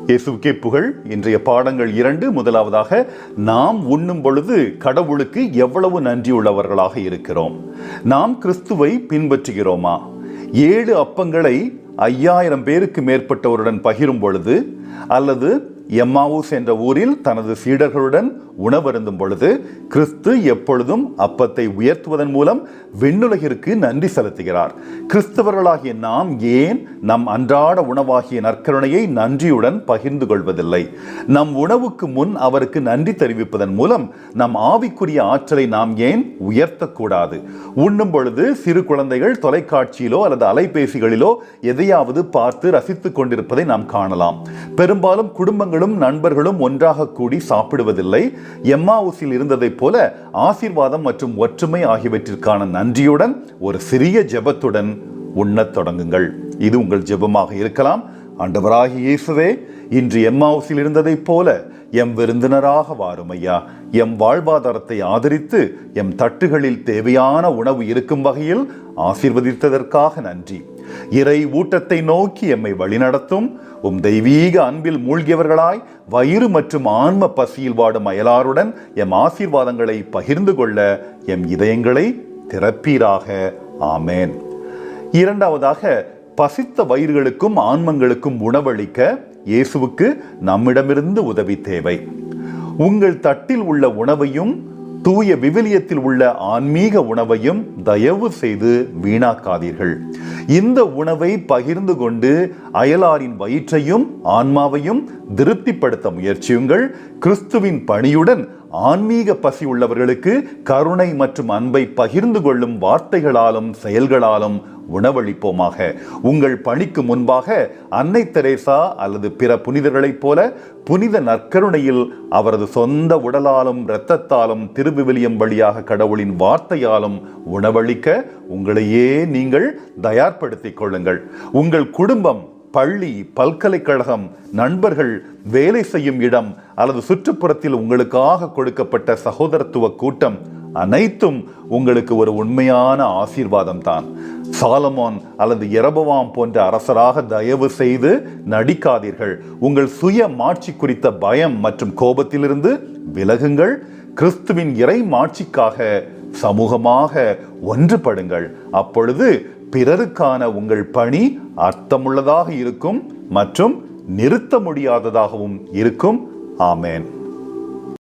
இயேசுவுக்கே புகழ். இன்றைய பாடங்கள் 2. முதலாவதாக, நாம் உண்ணும் பொழுது கடவுளுக்கு எவ்வளவு நன்றியுள்ளவர்களாக இருக்கிறோம். நாம் கிறிஸ்துவை பின்பற்றுகிறோமா? 7 அப்பங்களை 5000 பேருக்கு மேற்பட்டவருடன் பகிரும் பொழுது, அல்லது எம்மாவூஸ் என்ற ஊரில் தனது சீடர்களுடன் உணவருந்தும் பொழுது, கிறிஸ்து எப்பொழுதும் அப்பத்தை உயர்த்துவதன் மூலம் விண்ணுலகிற்கு நன்றி செலுத்துகிறார். கிறிஸ்தவர்களாகிய நாம் ஏன் நம் அன்றாட உணவாகிய நற்கருணையை நன்றியுடன் பகிர்ந்து கொள்வதில்லை? நம் உணவுக்கு முன் அவருக்கு நன்றி தெரிவிப்பதன் மூலம் நம் ஆவிக்குரிய ஆற்றலை நாம் ஏன் உயர்த்தக்கூடாது? உண்ணும் பொழுது சிறு குழந்தைகள் தொலைக்காட்சியிலோ அல்லது அலைபேசிகளிலோ எதையாவது பார்த்து ரசித்துக் கொண்டிருப்பதை நாம் காணலாம். பெரும்பாலும் குடும்பங்களும் நண்பர்களும் ஒன்றாக கூடி சாப்பிடுவதில்லை. எம்மாவூசில் இருந்ததைப் போல ஆசீர்வாதம் மற்றும் ஒற்றுமை ஆகியவற்றிற்கான நன்றியுடன் ஒரு சிறிய ஜெபத்துடன் உண்ணத் தொடங்குங்கள். இது உங்கள் ஜெபமாக இருக்கலாம். ஆண்டவராகிய இயேசுவே, இன்று எம்மாவூசில் இருந்ததைப் போல எம் விருந்தினராக வாரும் ஐயா. எம் வாழ்வாதாரத்தை ஆதரித்து எம் தட்டுகளில் தேவையான உணவு இருக்கும் வகையில் ஆசீர்வதித்ததற்காக நன்றி. இறை ஊட்டத்தை நோக்கி எம்மை வழிநடத்தும். உம் தெய்வீக அன்பில் மூழ்கியவர்களாய் வயிறு மற்றும் ஆன்ம பசியில் வாடும் அயலாருடன் எம் ஆசீர்வாதங்களை பகிர்ந்து கொள்ள எம் இதயங்களை திறப்பீராக. ஆமேன். இரண்டாவதாக, பசித்த வயிறுகளுக்கும் ஆன்மங்களுக்கும் உணவளிக்க இயேசுவுக்கு நம்மிடமிருந்து உதவி தேவை. உங்கள் தட்டில் உள்ள உணவையும் தூய விவிலியத்தில் உள்ள ஆன்மீக உணவையும் தயவு செய்து வீணாக்காதீர்கள். இந்த உணவை பகிர்ந்து கொண்டு அயலாரின் வயிற்றையும் ஆன்மாவையும் திருப்திப்படுத்த முயற்சியுங்கள். கிறிஸ்துவின் பணியுடன் ஆன்மீக பசி உள்ளவர்களுக்கு கருணை மற்றும் அன்பை பகிர்ந்து கொள்ளும் வார்த்தைகளாலும் செயல்களாலும் உணவளிப்போமாக. உங்கள் பணிக்கு முன்பாக அன்னை தெரேசா அல்லது பிற புனிதர்களைப் போல புனித நற்கருணையில் அவரது சொந்த உடலாலும் இரத்தத்தாலும் திருவிவிலியம் வழியாக கடவுளின் வார்த்தையாலும் உணவளிக்க உங்களையே நீங்கள் தயார்படுத்திக் கொள்ளுங்கள். உங்கள் குடும்பம், பள்ளி, பல்கலைக்கழகம், நண்பர்கள், வேலை செய்யும் இடம் அல்லது சுற்றுப்புறத்தில் உங்களுக்காக கொடுக்கப்பட்ட சகோதரத்துவ கூட்டம் அனைத்தும் உங்களுக்கு ஒரு உண்மையான ஆசீர்வாதம் தான். சாலமோன் அல்லது யெரொபெயாம் போன்ற அரசராக தயவு செய்து நடிக்காதீர்கள். உங்கள் சுய மாட்சி குறித்த பயம் மற்றும் கோபத்திலிருந்து விலகுங்கள். கிறிஸ்துவின் இறை மாட்சிக்காக சமூகமாக ஒன்றுபடுங்கள். அப்பொழுது பிறருக்கான உங்கள் பணி அர்த்தமுள்ளதாக இருக்கும் மற்றும் நிறுத்த முடியாததாகவும் இருக்கும். ஆமேன்.